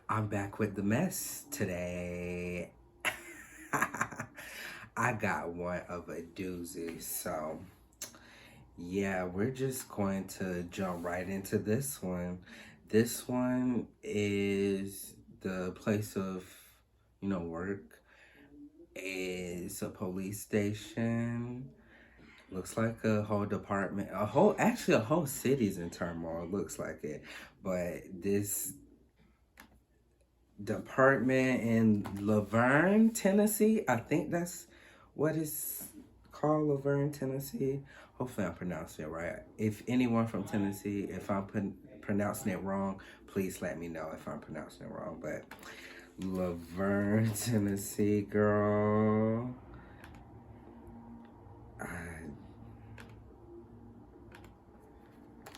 I'm back with the mess today. I got one of a doozy. So, yeah, we're just going to jump right into this one. This one is the place of, work. It's a police station. Looks like a whole department, actually, a whole city's in turmoil. Looks like it. But this department in Laverne, Tennessee. I think that's what it's called, Laverne, Tennessee. Hopefully, I'm pronouncing it right. If anyone from Tennessee, if I'm pronouncing it wrong, please let me know if I'm pronouncing it wrong. But Laverne, Tennessee, girl. I,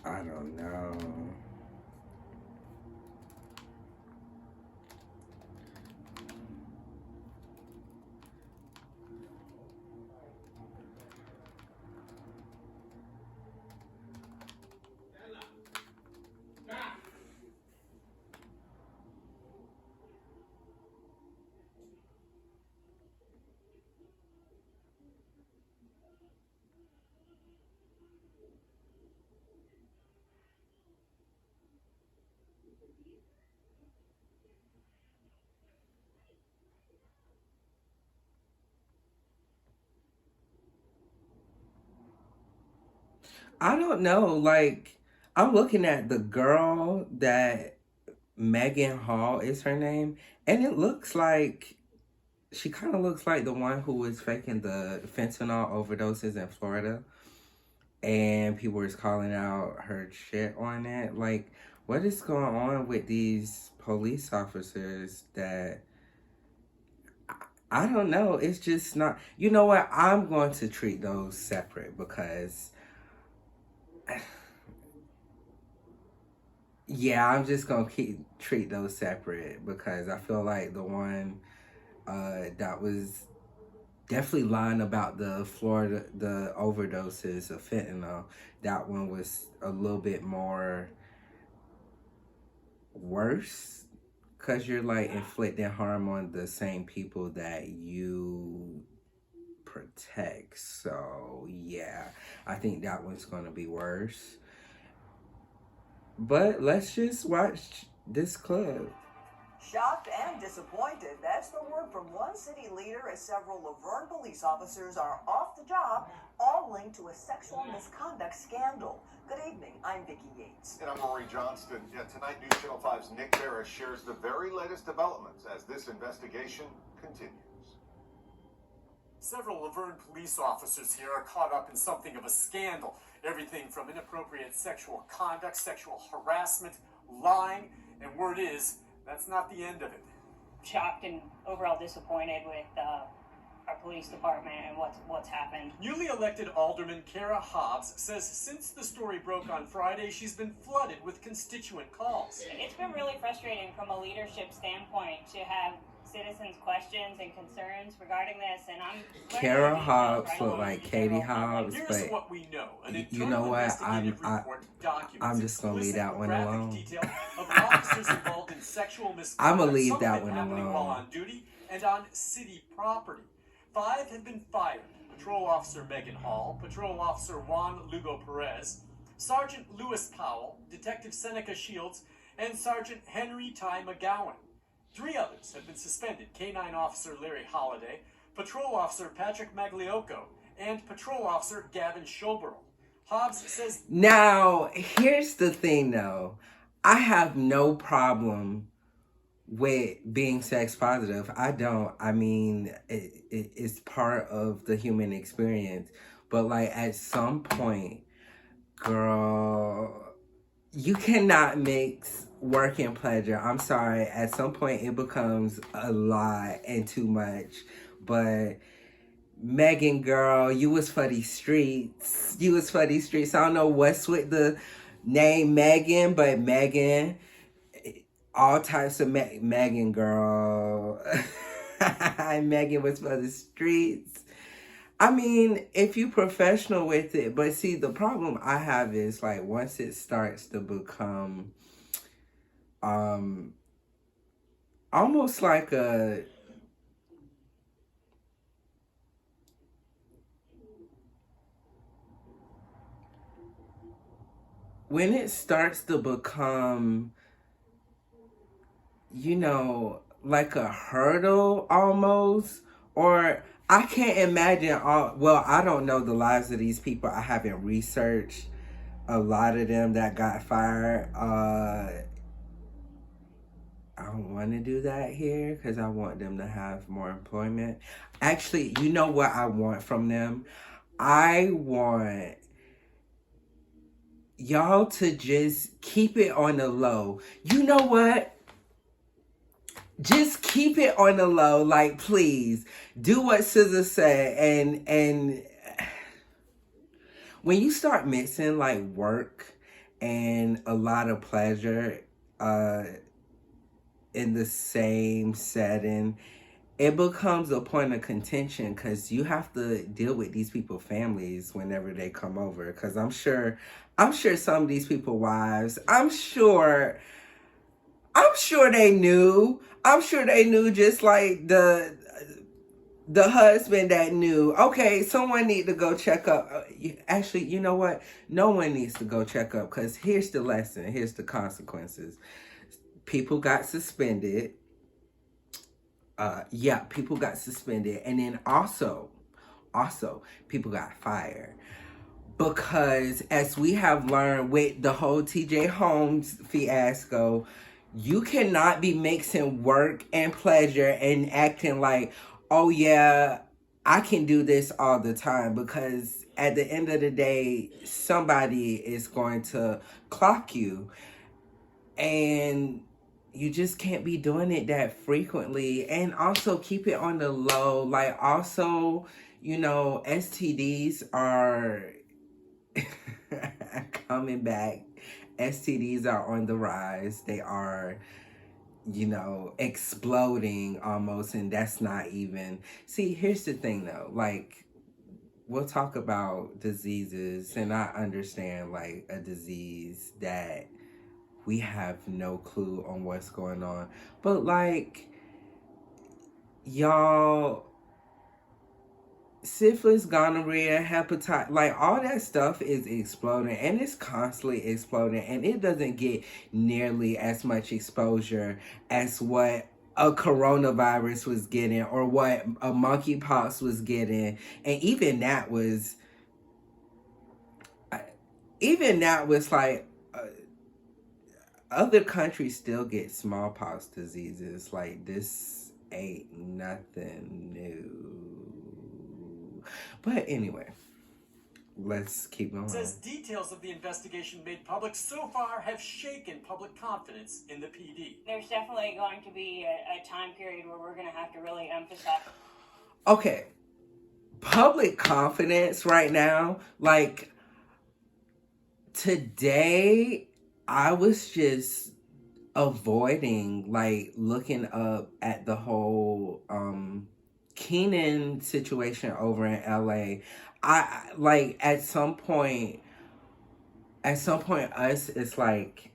I don't know. I don't know. Like, I'm looking at the girl that Megan Hall is her name, and it looks like she kind of looks like the one who was faking the fentanyl overdoses in Florida, and people was calling out her shit on it. Like, what is going on with these police officers that I don't know. It's just not. You know what? I'm going to treat those separate because yeah, I'm just gonna keep treat those separate because I feel like the one that was definitely lying about the overdoses of fentanyl. That one was a little bit more worse because you're like inflicting harm on the same people that you protect. So yeah, I think that one's gonna be worse. But let's just watch this clip. Shocked and disappointed. That's the word from one city leader as several Laverne police officers are off the job, all linked to a sexual misconduct scandal. Good evening. I'm Vicki Yates. And I'm Marie Johnston. Yeah, tonight News Channel 5's Nick Barris shares the very latest developments as this investigation continues. Several Laverne police officers here are caught up in something of a scandal. Everything from inappropriate sexual conduct, sexual harassment, lying, and word is, that's not the end of it. Shocked and overall disappointed with our police department and what's happened. Newly elected Alderman Kara Hobbs says since the story broke on Friday, she's been flooded with constituent calls. It's been really frustrating from a leadership standpoint to have citizens' questions and concerns regarding this, and I'm Kara Hobbs look like Katie Hobbs, Here's but what we know. you know what? I'm just gonna leave that one alone. I'm gonna leave that one alone. While on duty and on city property. 5 have been fired. Patrol Officer Megan Hall, Patrol Officer Juan Lugo Perez, Sergeant Lewis Powell, Detective Seneca Shields, and Sergeant Henry Ty McGowan. 3 others have been suspended: K-9 Officer Larry Holliday, Patrol Officer Patrick Magliocco, and Patrol Officer Gavin Schoberl. Hobbs says... Now, here's the thing, though. I have no problem with being sex positive. I don't. I mean, it's part of the human experience. But, like, at some point, girl, you cannot mix work and pleasure. I'm sorry. At some point, it becomes a lot and too much. But Megan, girl, you was for these streets. You was for these streets. I don't know what's with the name Megan, but Megan, all types of Megan, girl. Megan was for the streets. I mean, if you professional with it, but see, the problem I have is like once it starts to become um almost like a when it starts to become, like a hurdle almost, or I can't imagine well, I don't know the lives of these people. I haven't researched a lot of them that got fired. I don't want to do that here because I want them to have more employment. Actually, you know what I want from them? I want y'all to just keep it on the low. You know what? Just keep it on the low. Like, please do what SZA said. And when you start mixing like work and a lot of pleasure in the same setting, it becomes a point of contention because you have to deal with these people's families whenever they come over. Because I'm sure some of these people wives, I'm sure they knew. I'm sure they knew, just like the husband that knew. Okay, someone need to go check up. Actually, you know what? No one needs to go check up because here's the lesson. Here's the consequences. People got suspended. People got suspended, and then also people got fired. Because as we have learned with the whole TJ Holmes fiasco, you cannot be mixing work and pleasure and acting like, oh yeah, I can do this all the time. Because at the end of the day, somebody is going to clock you. And you just can't be doing it that frequently. And also keep it on the low. Like, also, STDs are coming back. STDs are on the rise. They are, exploding almost. And that's not even. See, here's the thing though. Like, we'll talk about diseases. And I understand, like, a disease that we have no clue on what's going on. But, like, y'all, syphilis, gonorrhea, hepatitis, like, all that stuff is exploding, and it's constantly exploding, and it doesn't get nearly as much exposure as what a coronavirus was getting or what a monkeypox was getting. And even that was like, other countries still get smallpox diseases. Like, this ain't nothing new. But anyway, let's keep going. It says details of the investigation made public so far have shaken public confidence in the PD. There's definitely going to be a time period where we're going to have to really emphasize. Okay. Public confidence right now, like, today, I was just avoiding, like, looking up at the whole Keenan situation over in LA. I like at some point us, it's like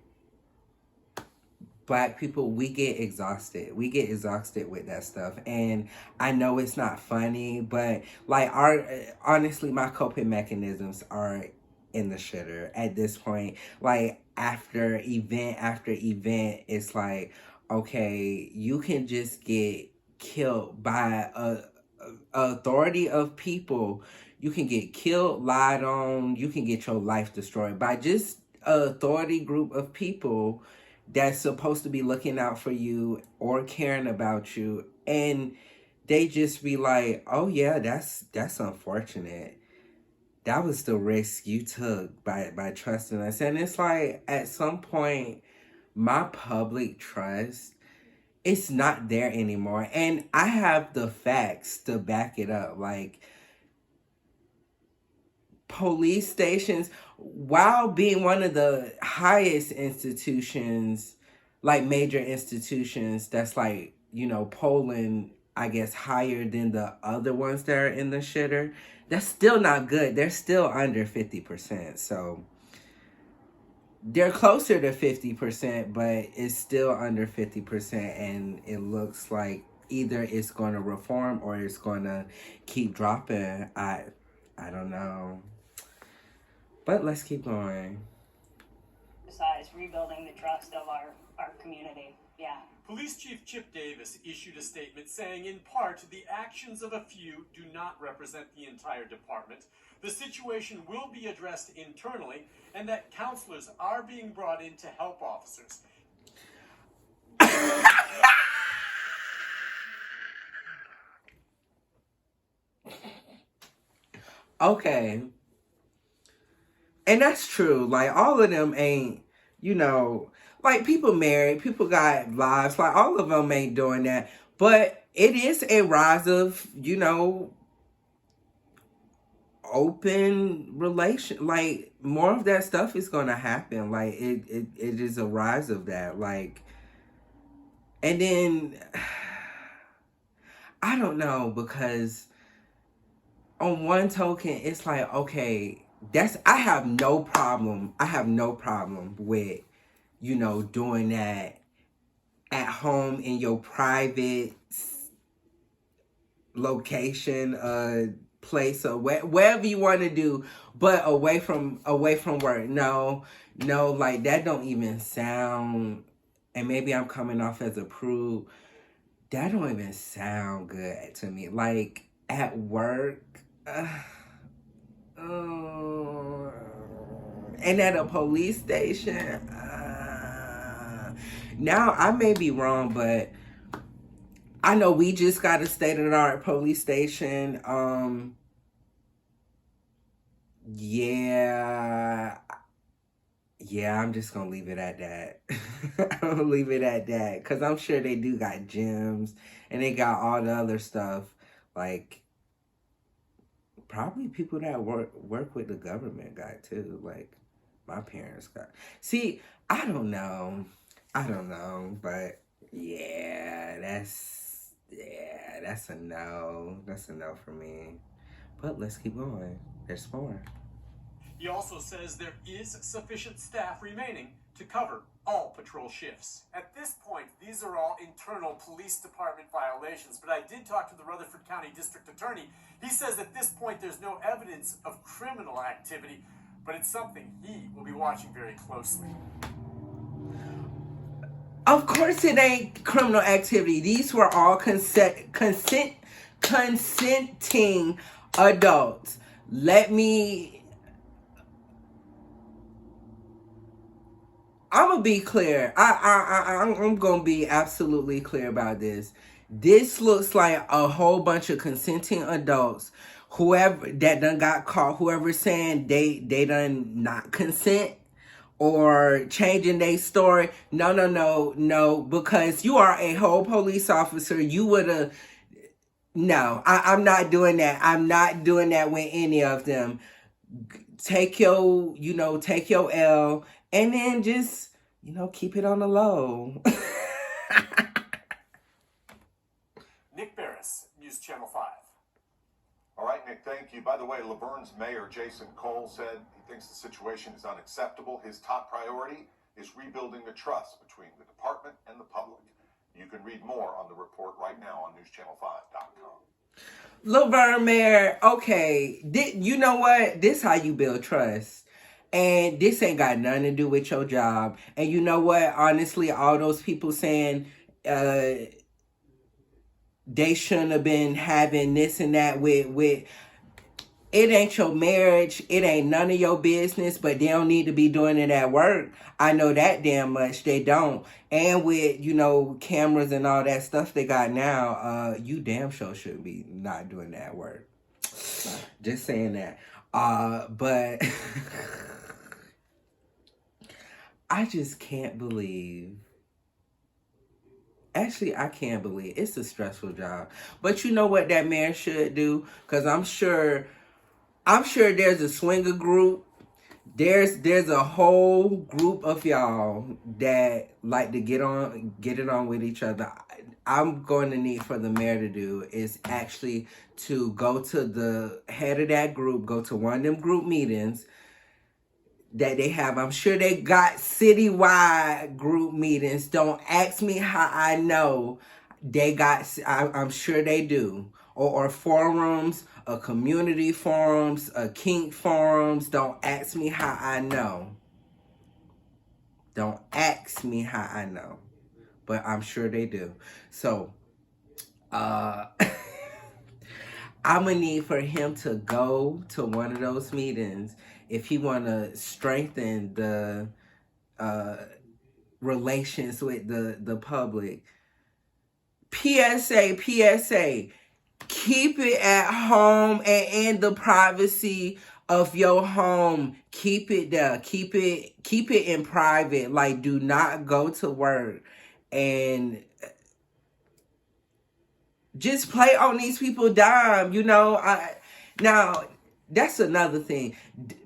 Black people, we get exhausted with that stuff. And I know it's not funny, but like, honestly, my coping mechanisms are in the shitter at this point. Like, after event after event, it's like, okay, you can just get killed by a authority of people. You can get killed, lied on, you can get your life destroyed by just an authority group of people that's supposed to be looking out for you or caring about you. And they just be like, oh yeah, that's unfortunate. That was the risk you took by trusting us. And it's like, at some point, my public trust, it's not there anymore. And I have the facts to back it up. Like, police stations, while being one of the highest institutions, like major institutions, that's like, polling I guess, higher than the other ones that are in the shitter. That's still not good. They're still under 50%. So they're closer to 50%, but it's still under 50%. And it looks like either it's going to reform or it's going to keep dropping. I don't know. But let's keep going. Besides rebuilding the trust of our community. Yeah. Police Chief Chip Davis issued a statement saying, in part, the actions of a few do not represent the entire department. The situation will be addressed internally, and that counselors are being brought in to help officers. Okay. And that's true. Like, all of them ain't, like, people married, people got lives. Like, all of them ain't doing that. But it is a rise of, open relation. Like, more of that stuff is going to happen. Like, it is a rise of that. Like, and then, I don't know, because on one token, it's like, okay, I have no problem with, doing that at home in your private location, place, or wherever you want to do, but away from work. No, like, that don't even sound, and maybe I'm coming off as a prude, that don't even sound good to me. Like, at work, and at a police station. Now, I may be wrong, but I know we just got a state-of-the-art police station. Yeah, I'm just gonna leave it at that. I'm gonna leave it at that, because I'm sure they do got gyms, and they got all the other stuff, like, probably people that work with the government got too. Like, my parents got. See, I don't know, but yeah, that's a no. That's a no for me. But let's keep going. There's more. He also says there is sufficient staff remaining to cover all patrol shifts. At this point, these are all internal police department violations, but I did talk to the Rutherford County District Attorney. He says at this point there's no evidence of criminal activity, but it's something he will be watching very closely. Of course it ain't criminal activity. These were all consenting adults. I'm gonna be clear. I'm gonna be absolutely clear about this. This looks like a whole bunch of consenting adults. Whoever that done got caught, whoever's saying they done not consent or changing their story. No, because you are a whole police officer. You would have. No, I'm not doing that. I'm not doing that with any of them. Take your L, and then just, keep it on the low. Nick Barris, News Channel 5. All right, Nick, thank you. By the way, Laverne's mayor, Jason Cole, said he thinks the situation is unacceptable. His top priority is rebuilding the trust between the department and the public. You can read more on the report right now on newschannel5.com. Laverne Mayor, okay, you know what? This how you build trust. And this ain't got nothing to do with your job. And you know what? Honestly, all those people saying they shouldn't have been having this and that with it ain't your marriage. It ain't none of your business, but they don't need to be doing it at work. I know that damn much. They don't. And with, cameras and all that stuff they got now, you damn sure shouldn't be not doing that at work. Just saying that. But I just can't believe. Actually, I can't believe it's a stressful job. But you know what that mayor should do? Because I'm sure there's a swinger group There's a whole group of y'all that like to get it on with each other. I'm going to need for the mayor to do is actually to go to the head of that group, go to one of them group meetings that they have. I'm sure they got citywide group meetings. Don't ask me how I know. They got, I'm sure they do. Or forums, community forums, kink forums. Don't ask me how I know. Don't ask me how I know. But I'm sure they do. So, I'm gonna need for him to go to one of those meetings if he want to strengthen the relations with the public. PSA, keep it at home and in the privacy of your home. Keep it there. Keep it in private. Like, do not go to work and just play on these people dime. Now that's another thing.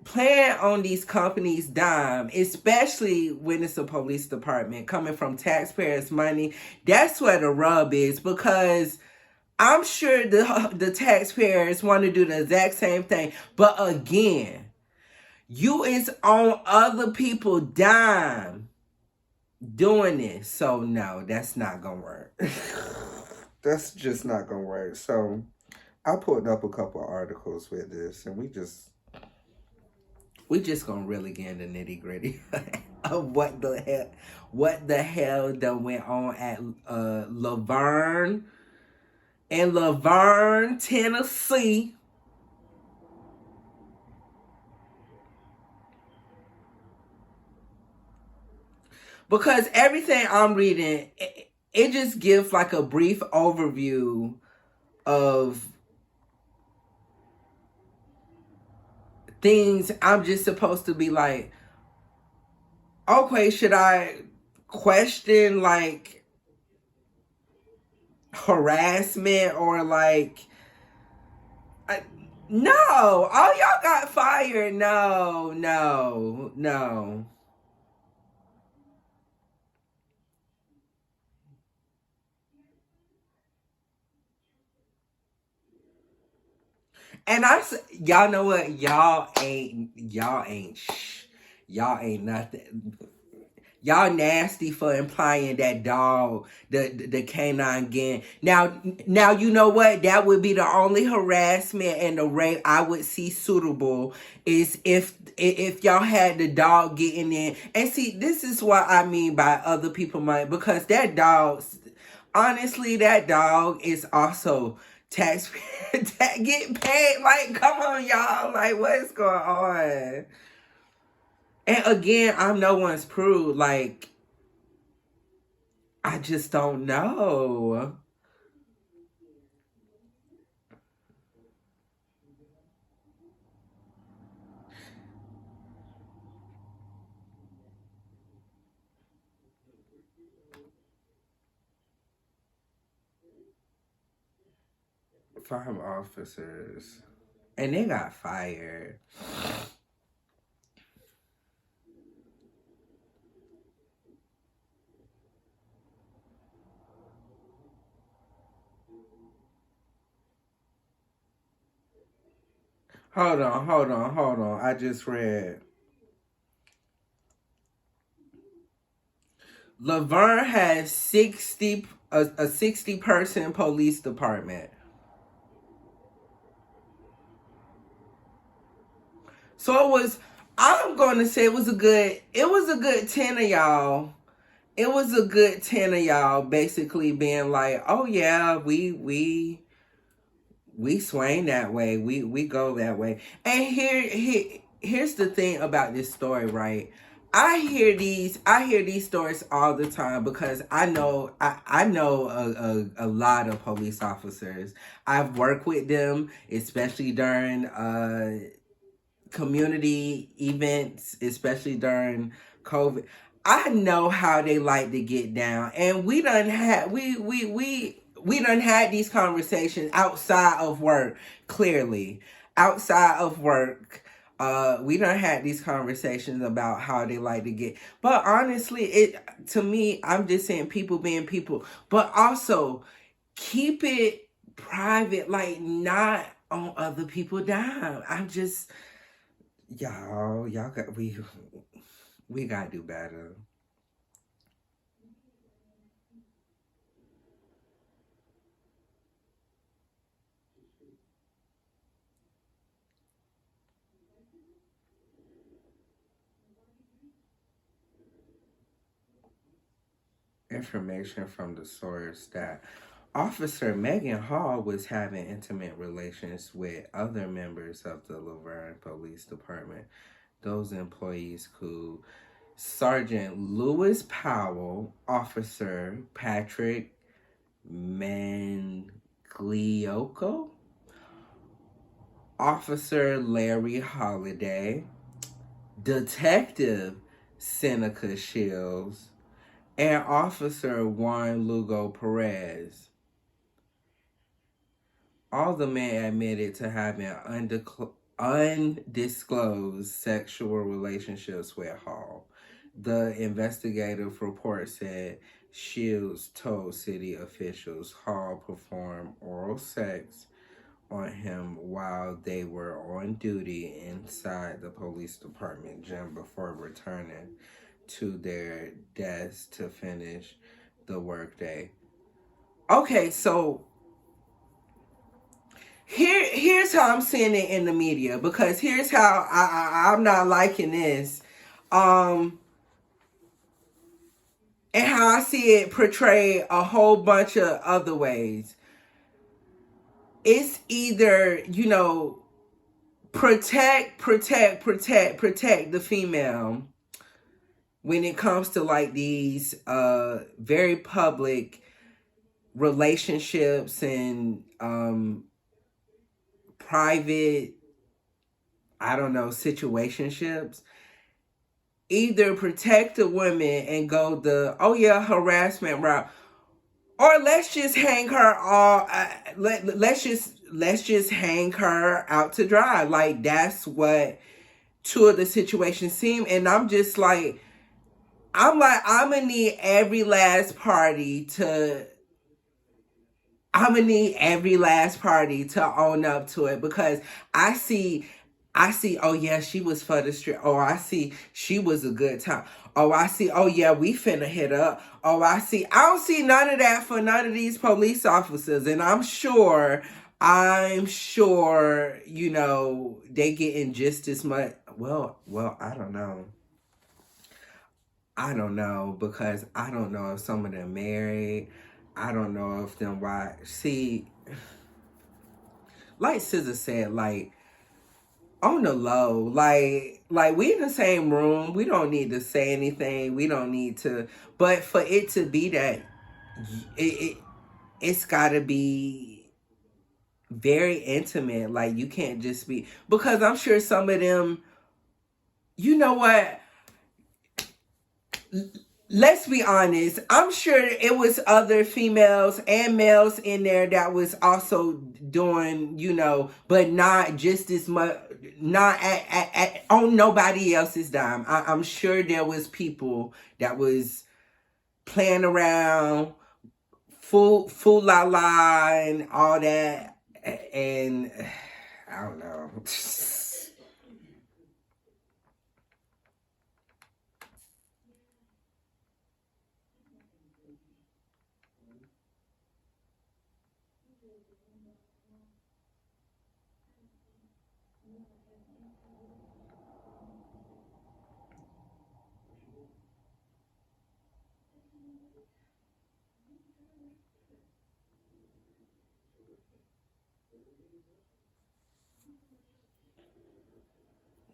Playing on these companies dime, especially when it's a police department coming from taxpayers' money. That's where the rub is, because I'm sure the taxpayers want to do the exact same thing. But again, you is on other people's dime doing this. So no, that's not gonna work. That's just not gonna work. So I pulled up a couple of articles with this, and we just gonna really get in the nitty gritty of what the hell done went on at Laverne, Tennessee. Because everything I'm reading, it just gives like a brief overview of things I'm just supposed to be like, okay, should I question like harassment or like, no, all y'all got fired. No. And y'all know what? Y'all ain't nothing. Y'all nasty for implying that dog, the canine gang. Now, you know what? That would be the only harassment and the rape I would see suitable is if y'all had the dog getting in. And see, this is what I mean by other people might, because that dog, honestly, that dog is also taxpayer getting paid. Like, come on, y'all. Like, what's going on? And again, I'm no one's prude. Like, I just don't know. Farm officers. And they got fired. Hold on. I just read. Laverne has 60 a 60-person police department. So I'm going to say it was a good 10 of y'all. It was a good 10 of y'all basically being like, oh yeah, we swing that way. We go that way. And here's the thing about this story, right? I hear these stories all the time because I know a lot of police officers. I've worked with them, especially during community events, especially during COVID. I know how they like to get down, and we done had these conversations outside of work. Clearly, outside of work, We done had these conversations about how they like to get, but honestly, to me, I'm just saying people being people, but also keep it private, like not on other people's dime. I'm just, y'all got, we gotta do better. Information from the source that Officer Megan Hall was having intimate relations with other members of the Laverne Police Department. Those employees who Sergeant Lewis Powell, Officer Patrick Mangliocco, Officer Larry Holiday, Detective Seneca Shields, and Officer Juan Lugo Perez. All the men admitted to having undisclosed sexual relationships with Hall. The investigative report said Shields told city officials Hall performed oral sex on him while they were on duty inside the police department gym before returning to their desks to finish the workday. Okay, so here's how I'm seeing it in the media, because here's how I'm not liking this, and how I see it portrayed a whole bunch of other ways. It's either, protect the female when it comes to like these very public relationships and private, I don't know, situationships. Either protect the women and go the harassment route, or let's just hang her all. Let's just hang her out to dry. Like that's what two of the situations seem. And I'm just like, I'm gonna need every last party to. I'm gonna need every last party to own up to it, because I see, oh yeah, she was for the street. Oh, I see, she was a good time. Oh, I see, oh yeah, we finna hit up. Oh, I don't see none of that for none of these police officers. And I'm sure, they getting just as much. Well, I don't know. I don't know, because I don't know if some of them married. I don't know if them why. See, like SZA said, like on the low, like we in the same room. We don't need to say anything. We don't need to. But for it to be that, it's got to be very intimate. Like you can't just be, because I'm sure some of them. You know what? Let's be honest. I'm sure it was other females and males in there that was also doing, but not just as much, not on nobody else's dime. I'm sure there was people that was playing around, fool la la and all that. And I don't know.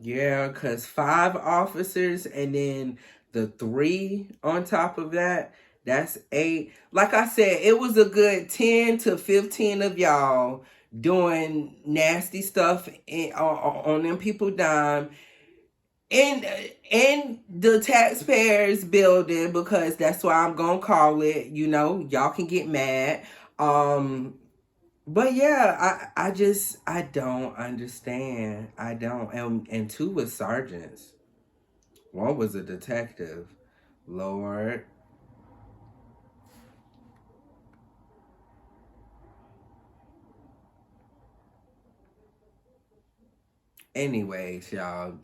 Yeah, because 5 officers and then the 3 on top of that, that's 8. Like I said, it was a good 10 to 15 of y'all doing nasty stuff on them people dime. In the taxpayers building, because that's why I'm going to call it, y'all can get mad. But yeah, I don't understand. I don't. And two was sergeants. One was a detective. Lord. Anyways, y'all,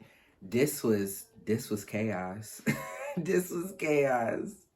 this was chaos. This was chaos.